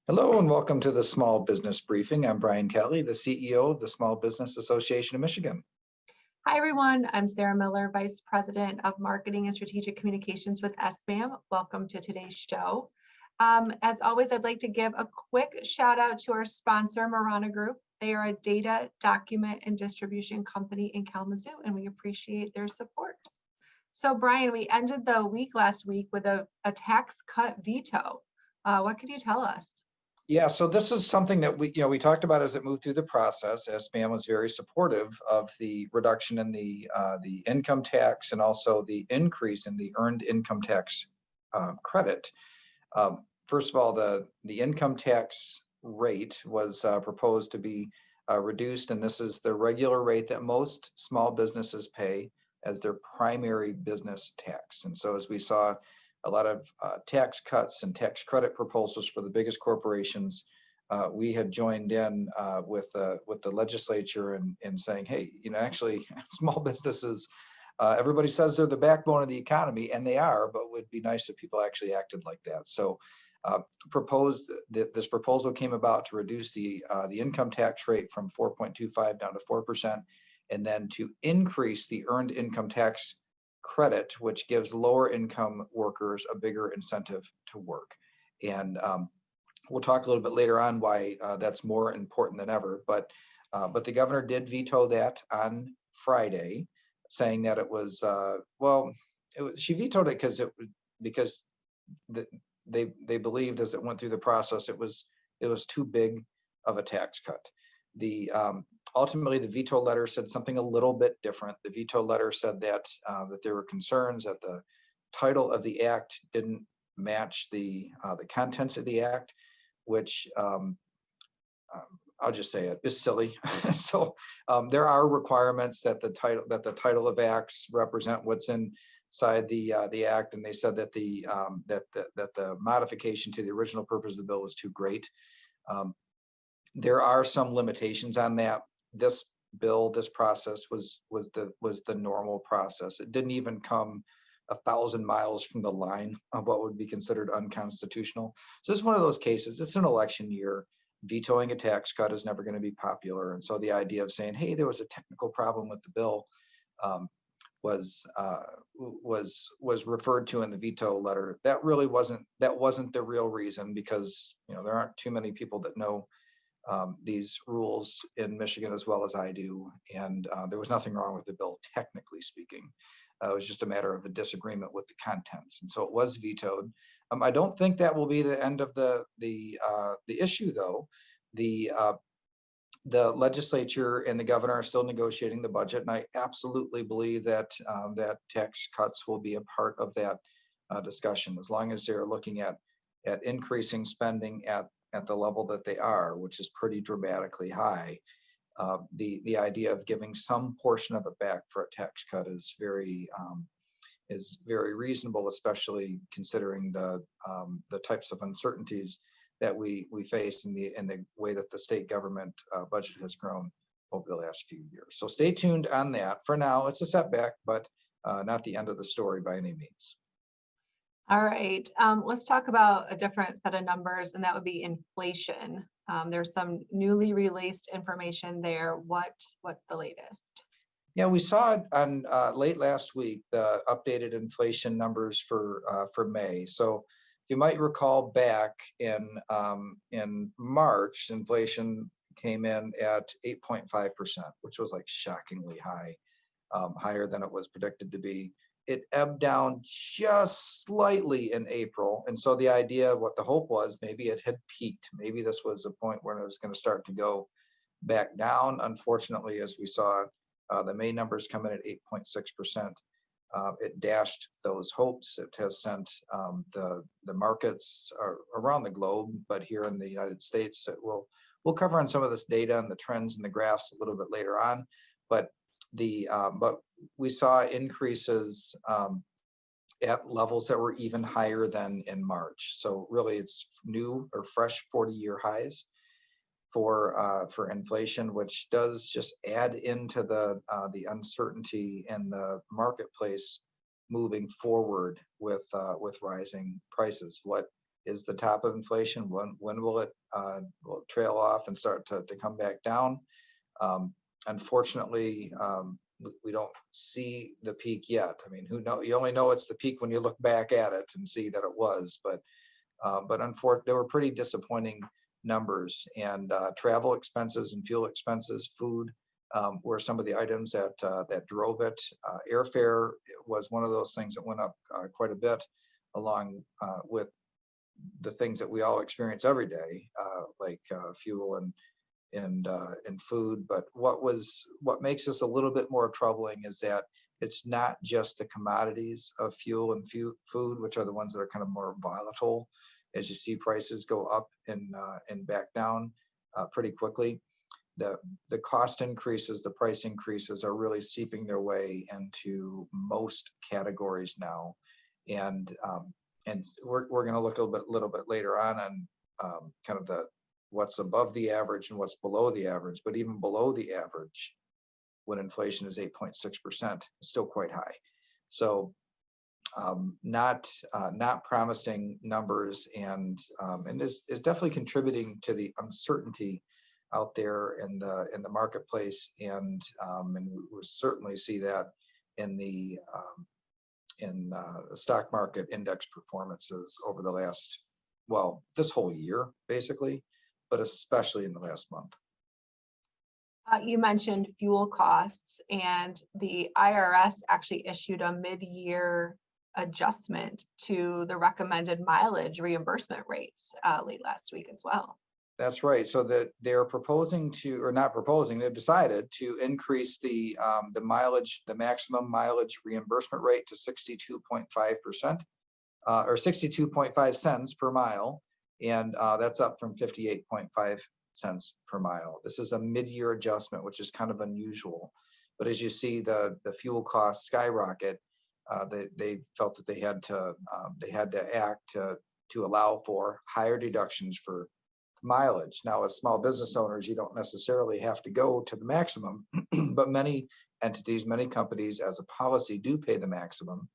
Hello and welcome to the Small Business Briefing. I'm Brian Calley, the CEO of the Small Business Association of Michigan. Hi, everyone. I'm Sarah Miller, Vice President of Marketing and Strategic Communications with SBAM. Welcome to today's show. As always, I'd like to give a quick shout out to our sponsor, Marana Group. They are a data, document, and distribution company in Kalamazoo, and we appreciate their support. So, Brian, we ended the week last week with a tax cut veto. What could you tell us? Yeah, so this is something that we talked about as it moved through the process. SBAM was very supportive of the reduction in the income tax and also the increase in the earned income tax credit. First of all, the income tax rate was proposed to be reduced, and this is the regular rate that most small businesses pay as their primary business tax. And so as we saw a lot of tax cuts and tax credit proposals for the biggest corporations, we had joined in with the legislature in saying, hey, actually small businesses, everybody says they're the backbone of the economy, and they are, but it would be nice if people actually acted like that. So this proposal came about to reduce the income tax rate from 4.25 down to 4%, and then to increase the earned income tax credit, which gives lower income workers a bigger incentive to work. And we'll talk a little bit later on why that's more important than ever. But the governor did veto that on Friday, saying that it was she vetoed it because they believed, as it went through the process, it was too big of a tax cut. Ultimately, the veto letter said something a little bit different. The veto letter said that there were concerns that the title of the act didn't match the contents of the act, which I'll just say it is silly. So there are requirements that the title of acts represent what's inside the act, and they said that the modification to the original purpose of the bill was too great. There are some limitations on that. This process was the normal process. It didn't even come 1,000 miles from the line of what would be considered unconstitutional. So it's one of those cases. It's an election year. Vetoing a tax cut is never going to be popular. And so the idea of saying, hey, there was a technical problem with the bill was referred to in the veto letter. That really wasn't the real reason, because there aren't too many people that know these rules in Michigan as well as I do, and there was nothing wrong with the bill, technically speaking. It was just a matter of a disagreement with the contents, and so it was vetoed. I don't think that will be the end of the issue, though. The legislature and the governor are still negotiating the budget, and I absolutely believe that that tax cuts will be a part of that discussion, as long as they're looking at increasing spending at the level that they are, which is pretty dramatically high. The idea of giving some portion of it back for a tax cut is very reasonable, especially considering the types of uncertainties that we face in the way that the state government budget has grown over the last few years. So stay tuned on that. For now, it's a setback, but not the end of the story by any means. All right, let's talk about a different set of numbers, and that would be inflation. There's some newly released information there. What's the latest? Yeah, we saw it on late last week, the updated inflation numbers for May. So you might recall back in March, inflation came in at 8.5%, which was like shockingly high, higher than it was predicted to be. It ebbed down just slightly in April. And so the idea, what the hope was, maybe it had peaked. Maybe this was a point where it was going to start to go back down. Unfortunately, as we saw, the May numbers come in at 8.6%. It dashed those hopes. It has sent the markets around the globe, but here in the United States, we'll cover on some of this data and the trends and the graphs a little bit later on. But we saw increases at levels that were even higher than in March. So really, it's new or fresh 40-year highs for inflation, which does just add into the uncertainty in the marketplace moving forward with rising prices. What is the top of inflation. When will it trail off and start to come back down? Unfortunately, we don't see the peak yet. I mean, you only know it's the peak when you look back at it and see that it was, but unfortunately, they were pretty disappointing numbers. And travel expenses and fuel expenses, food, were some of the items that drove it. Airfare was one of those things that went up quite a bit, along with the things that we all experience every day, like fuel and food. But what makes this a little bit more troubling is that it's not just the commodities of fuel and food, which are the ones that are kind of more volatile, as you see prices go up and back down pretty quickly. The cost increases, the price increases are really seeping their way into most categories now. And we're going to look a little bit later on kind of what's above the average and what's below the average. But even below the average, when inflation is 8.6%, it's still quite high. So not promising numbers, and is definitely contributing to the uncertainty out there in the marketplace, and we certainly see that in the stock market index performances over the last, well, this whole year basically, but especially in the last month. You mentioned fuel costs, and the IRS actually issued a mid-year adjustment to the recommended mileage reimbursement rates late last week as well. That's right. So that they're proposing to, or not proposing, they've decided to increase the mileage, the maximum mileage reimbursement rate to 62.5%, or 62.5 cents per mile, and that's up from 58.5 cents per mile. This is a mid-year adjustment, which is kind of unusual. But as you see the fuel costs skyrocket, they felt that they had to act to allow for higher deductions for mileage. Now, as small business owners, you don't necessarily have to go to the maximum, but many entities, many companies, as a policy, do pay the maximum,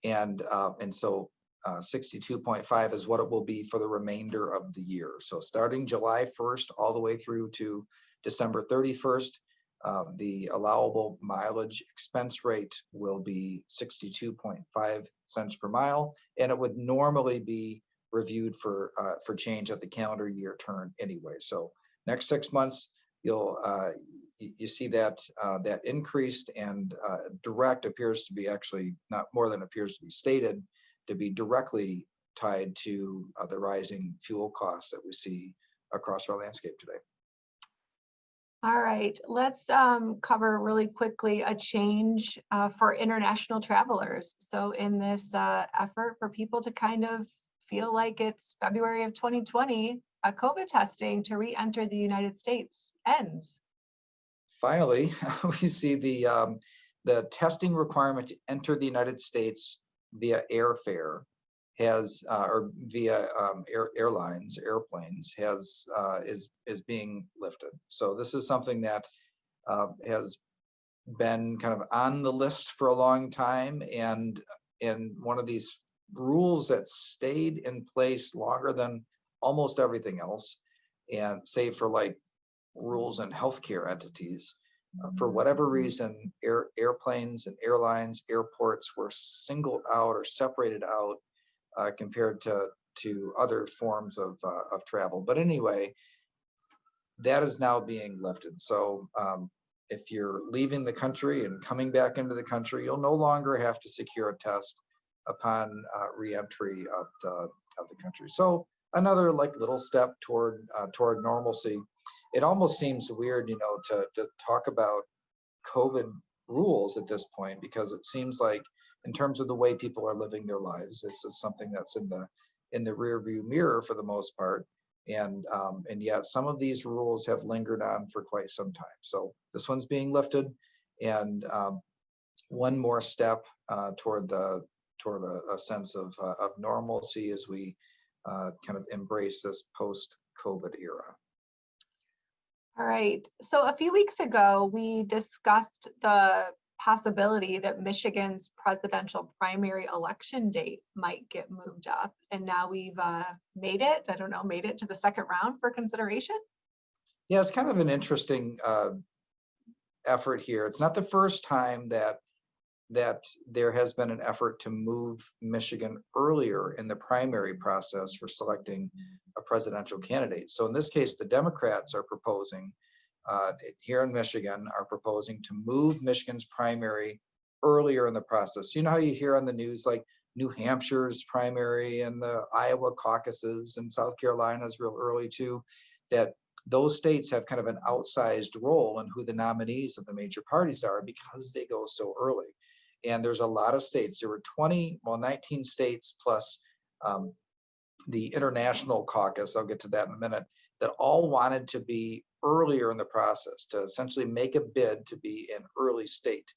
and so 62.5 is what it will be for the remainder of the year. So starting July 1st all the way through to December 31st, the allowable mileage expense rate will be 62.5 cents per mile, and it would normally be reviewed for change at the calendar year turn anyway. So next 6 months, you see that that increased, and direct appears to be, actually not more than appears to be stated, to be directly tied to the rising fuel costs that we see across our landscape today. All right, let's cover really quickly a change for international travelers. So in this effort for people to kind of feel like it's February of 2020, COVID testing to re-enter the United States ends. Finally, we see the testing requirement to enter the United States via airfare has, or via airplanes, is being lifted. So this is something that has been kind of on the list for a long time, and one of these rules that stayed in place longer than almost everything else, and save for like rules in healthcare entities. For whatever reason, airplanes and airlines, airports were singled out or separated out compared to other forms of travel. But anyway, that is now being lifted. So if you're leaving the country and coming back into the country, you'll no longer have to secure a test upon re-entry of the country. So another like little step toward normalcy. It almost seems weird, to talk about COVID rules at this point, because it seems like, in terms of the way people are living their lives, this is something that's in the rear view mirror for the most part, and yet some of these rules have lingered on for quite some time. So this one's being lifted, and one more step toward a sense of normalcy as we kind of embrace this post-COVID era. All right, so a few weeks ago, we discussed the possibility that Michigan's presidential primary election date might get moved up. And now we've made it to the second round for consideration. Yeah, it's kind of an interesting effort here. It's not the first time that there has been an effort to move Michigan earlier in the primary process for selecting a presidential candidate. So in this case, the Democrats are proposing here in Michigan are proposing to move Michigan's primary earlier in the process. You know how you hear on the news, like New Hampshire's primary and the Iowa caucuses and South Carolina's real early too, that those states have kind of an outsized role in who the nominees of the major parties are because they go so early. And there's a lot of states. There were 19 states plus the international caucus, I'll get to that in a minute, that all wanted to be earlier in the process, to essentially make a bid to be an early state,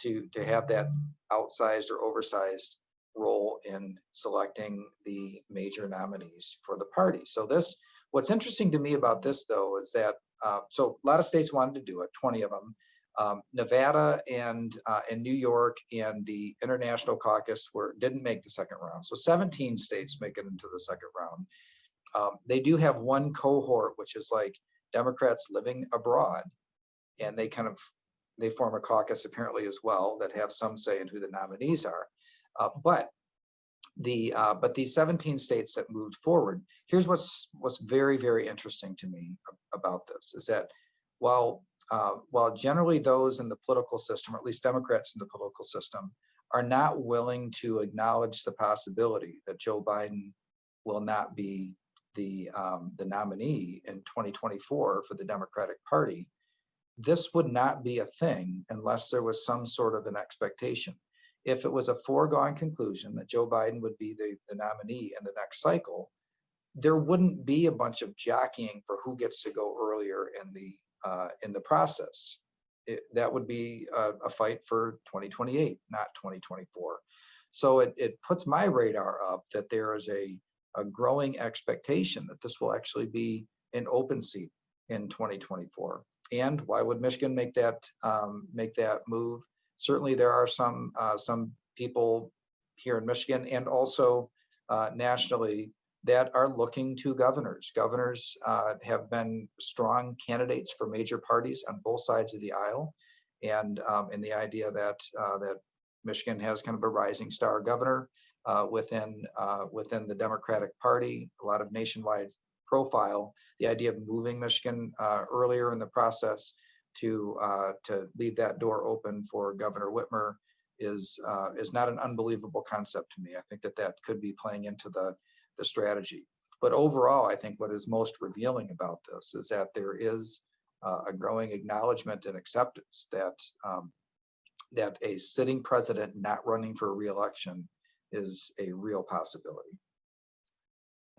to have that outsized or oversized role in selecting the major nominees for the party. So what's interesting to me about this though, is that, so a lot of states wanted to do it, 20 of them. Nevada and New York and the International Caucus didn't make the second round. So 17 states make it into the second round. They do have one cohort, which is like Democrats living abroad, and they form a caucus apparently as well that have some say in who the nominees are. But these 17 states that moved forward, here's what's very, very interesting to me about this is that while generally those in the political system, or at least Democrats in the political system, are not willing to acknowledge the possibility that Joe Biden will not be the nominee in 2024 for the Democratic Party, this would not be a thing unless there was some sort of an expectation. If it was a foregone conclusion that Joe Biden would be the nominee in the next cycle, there wouldn't be a bunch of jockeying for who gets to go earlier in the process. That would be a fight for 2028, not 2024. So it puts my radar up that there is a growing expectation that this will actually be an open seat in 2024. And why would Michigan make that move? Certainly, there are some people here in Michigan and also nationally that are looking to governors. Governors have been strong candidates for major parties on both sides of the aisle, and the idea that Michigan has kind of a rising star governor within the Democratic Party, a lot of nationwide profile. The idea of moving Michigan earlier in the process to leave that door open for Governor Whitmer is not an unbelievable concept to me. I think that could be playing into the strategy. But overall, I think what is most revealing about this is that there is a growing acknowledgement and acceptance that a sitting president not running for re-election is a real possibility.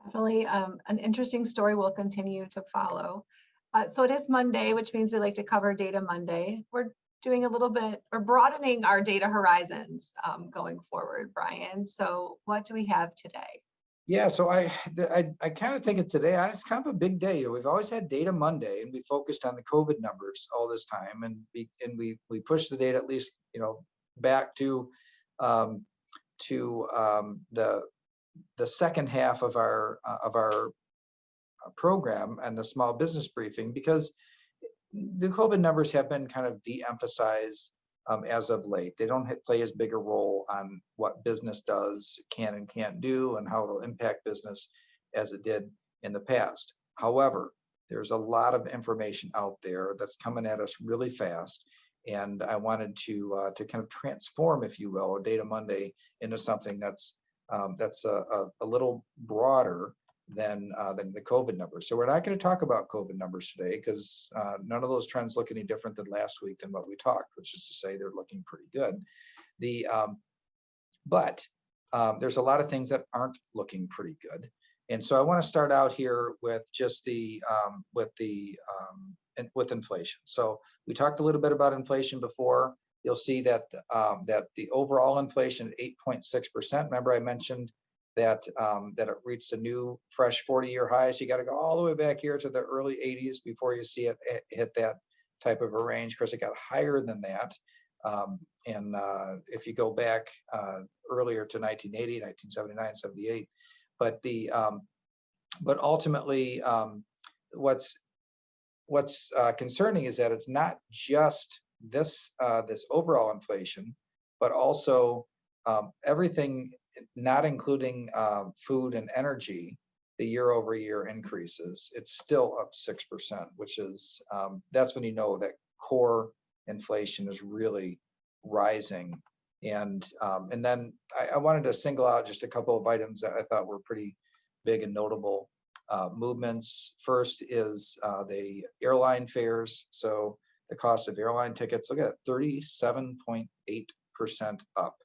Definitely an interesting story we'll continue to follow. So it is Monday, which means we like to cover Data Monday. We're doing a little bit, or broadening our data horizons going forward, Brian. So what do we have today? Yeah, so I kind of think of today, it's kind of a big day. We've always had Data Monday, and we focused on the COVID numbers all this time, and we pushed the data at least back to the second half of our program and the small business briefing, because the COVID numbers have been kind of de-emphasized as of late. They don't play as big a role on what business does, can and can't do, and how it'll impact business as it did in the past. However, there's a lot of information out there that's coming at us really fast, and I wanted to kind of transform, if you will, Data Monday into something that's a little broader than the COVID numbers. So we're not going to talk about COVID numbers today because none of those trends look any different than last week than what we talked, which is to say they're looking pretty good. But there's a lot of things that aren't looking pretty good. And so I want to start out here with just with inflation. So we talked a little bit about inflation before. You'll see that the overall inflation at 8.6%. Remember, I mentioned that it reached a new fresh 40-year high. So you got to go all the way back here to the early 80s before you see it hit that type of a range. Of course, it got higher than that If you go back earlier to 1980, 1979, 78, but ultimately, what's concerning is that it's not just this overall inflation, but also everything, not including food and energy. The year-over-year increases, it's still up 6%, which is that's when you know that core inflation is really rising. And then I wanted to single out just a couple of items that I thought were pretty big and notable movements. First is the airline fares. So the cost of airline tickets, look at 37.8% up.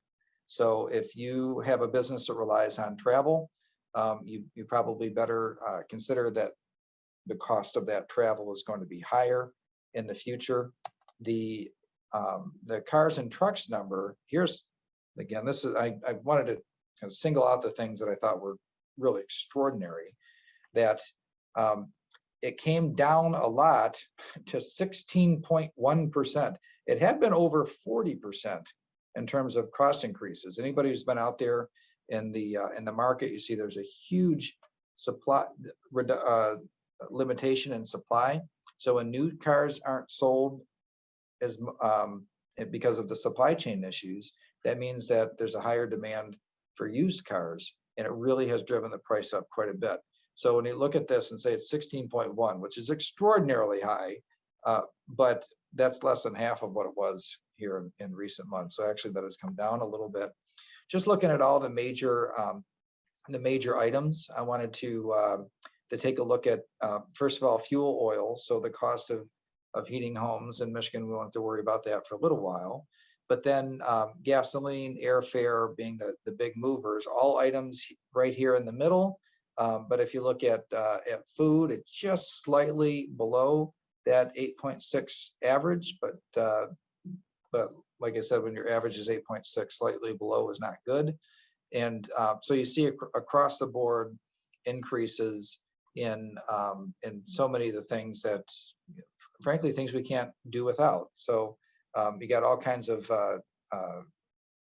So if you have a business that relies on travel, you probably better consider that the cost of that travel is going to be higher in the future. The cars and trucks number, here's, again, this is, I wanted to kind of single out the things that I thought were really extraordinary, that it came down a lot to 16.1%. It had been over 40% in terms of cost increases. Anybody who's been out there in the market, you see there's a huge supply limitation in supply. So when new cars aren't sold as because of the supply chain issues, that means that there's a higher demand for used cars, and it really has driven the price up quite a bit. So when you look at this and say it's 16.1, which is extraordinarily high, but that's less than half of what it was here in recent months. So actually that has come down a little bit. Just looking at all the major items, I wanted to take a look at, first of all, fuel oil. So the cost of heating homes in Michigan, we won't have to worry about that for a little while. But then gasoline, airfare being the big movers, all items right here in the middle. But if you look at food, it's just slightly below that 8.6 average. But like I said, when your average is 8.6, slightly below is not good. And so you see across the board increases in so many of the things that, frankly, things we can't do without. So you got all kinds of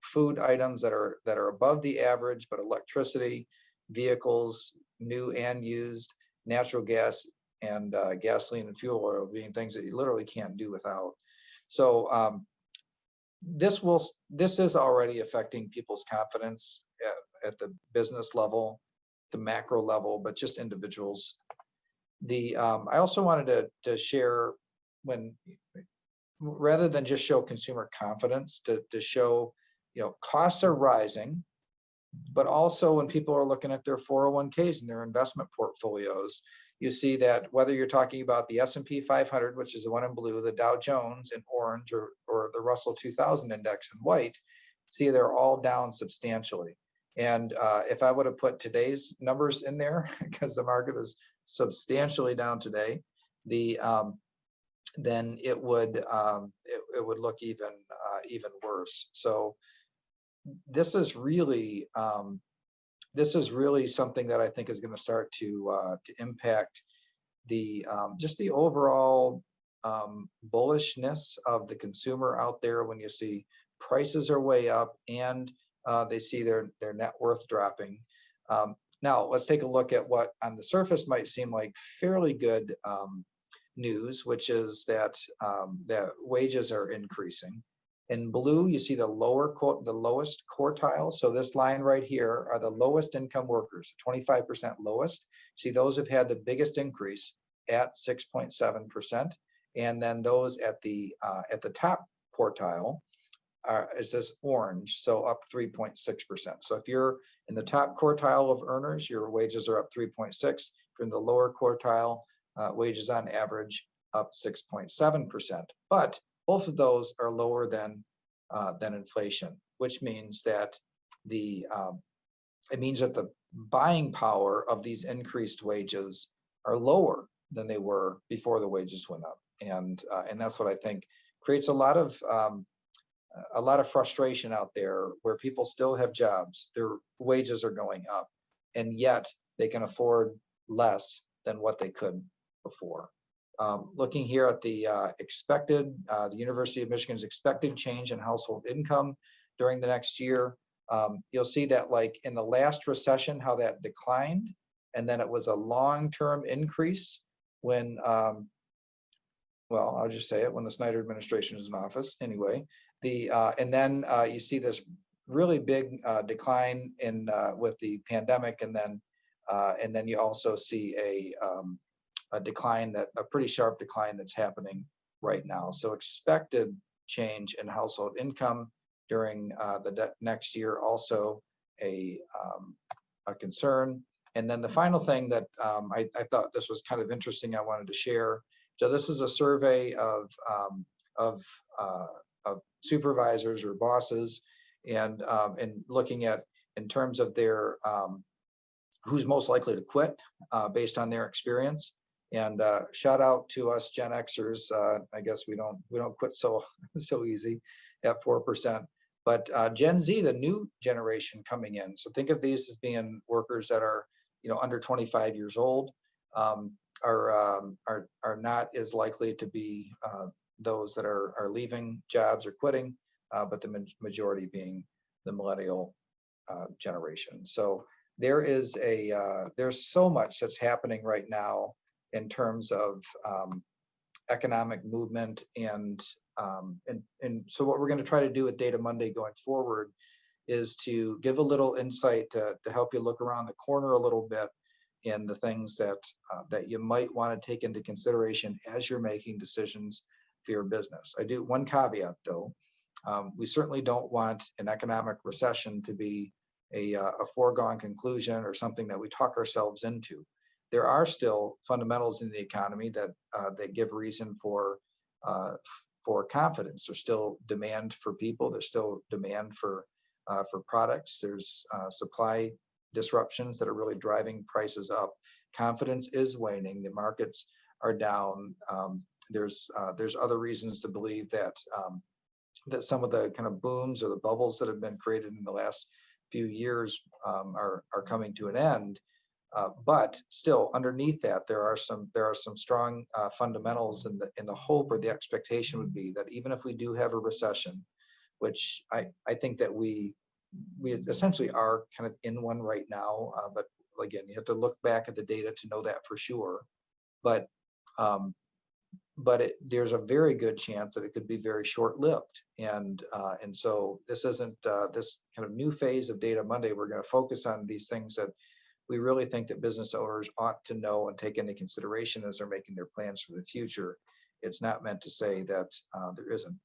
food items that are above the average, but electricity, vehicles, new and used, natural gas, and gasoline and fuel oil being things that you literally can't do without. So this is already affecting people's confidence at the business level, the macro level, but just individuals. I also wanted to share, when rather than just show consumer confidence, to show, costs are rising, but also when people are looking at their 401ks and their investment portfolios, you see that whether you're talking about the S&P 500, which is the one in blue, the Dow Jones in orange, or the Russell 2000 index in white, see they're all down substantially. And if I would have put today's numbers in there, because the market is substantially down today, then it would look even worse. So this is really something that I think is going to start to impact just the overall bullishness of the consumer out there when you see prices are way up and they see their net worth dropping. Now let's take a look at what on the surface might seem like fairly good news, which is that wages are increasing. In blue, you see the lowest quartile. So this line right here are the lowest income workers, 25% lowest. See, those have had the biggest increase at 6.7%. And then those at the top quartile is this orange, so up 3.6%. So if you're in the top quartile of earners, your wages are up 3.6. If you're in the lower quartile, wages on average up 6.7%. But both of those are lower than inflation, which means that the buying power of these increased wages are lower than they were before the wages went up, and that's what I think creates a lot of frustration out there, where people still have jobs, their wages are going up, and yet they can afford less than what they could before. Looking here at the expected, the University of Michigan's expected change in household income during the next year, you'll see that like in the last recession, how that declined, and then it was a long-term increase when, well, I'll just say it, when the Snyder administration was in office anyway. And then you see this really big decline in with the pandemic, and then you also see a decline, a pretty sharp decline that's happening right now. So expected change in household income during the next year, also a concern. And then the final thing that I thought this was kind of interesting, I wanted to share. So this is a survey of supervisors or bosses, and looking at in terms of their who's most likely to quit based on their experience. And shout out to us Gen Xers. I guess we don't quit so easy at 4%. But Gen Z, the new generation coming in. So think of these as being workers that are under 25 years old. Are not as likely to be those that are leaving jobs or quitting, but the majority being the millennial generation. So there's so much that's happening right now in terms of economic movement, and so what we're going to try to do with Data Monday going forward is to give a little insight to help you look around the corner a little bit in the things that you might want to take into consideration as you're making decisions for your business. I do one caveat though. We certainly don't want an economic recession to be a foregone conclusion or something that we talk ourselves into. There are still fundamentals in the economy that give reason for confidence. There's still demand for people. There's still demand for products. There's supply disruptions that are really driving prices up. Confidence is waning. The markets are down. There's other reasons to believe that that some of the kind of booms or the bubbles that have been created in the last few years are coming to an end. But still, underneath that, there are some strong fundamentals, and the hope or the expectation would be that even if we do have a recession, which I think that we essentially are kind of in one right now, but again, you have to look back at the data to know that for sure. But there's a very good chance that it could be very short-lived, and so this isn't this kind of new phase of Data Monday. We're going to focus on these things that we really think that business owners ought to know and take into consideration as they're making their plans for the future. It's not meant to say that there isn't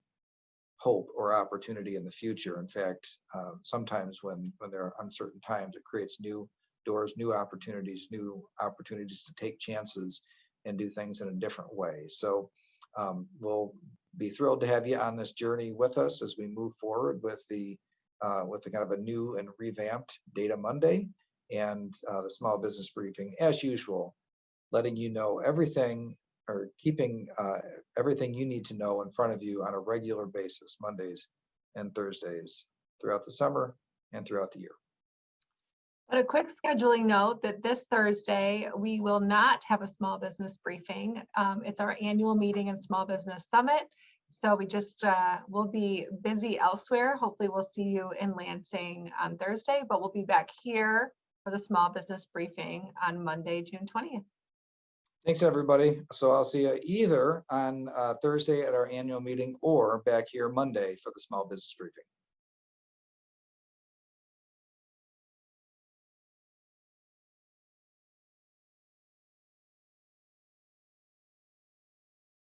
hope or opportunity in the future. In fact, sometimes when there are uncertain times, it creates new doors, new opportunities to take chances and do things in a different way. So we'll be thrilled to have you on this journey with us as we move forward with the kind of a new and revamped Data Monday and the small business briefing, as usual, letting you know everything, or keeping everything you need to know in front of you on a regular basis, Mondays and Thursdays throughout the summer and throughout the year. But a quick scheduling note that this Thursday, we will not have a small business briefing. It's our annual meeting and small business summit. So we just we'll be busy elsewhere. Hopefully we'll see you in Lansing on Thursday, but we'll be back here for the small business briefing on Monday, June 20th. Thanks, everybody. So I'll see you either on Thursday at our annual meeting or back here Monday for the small business briefing.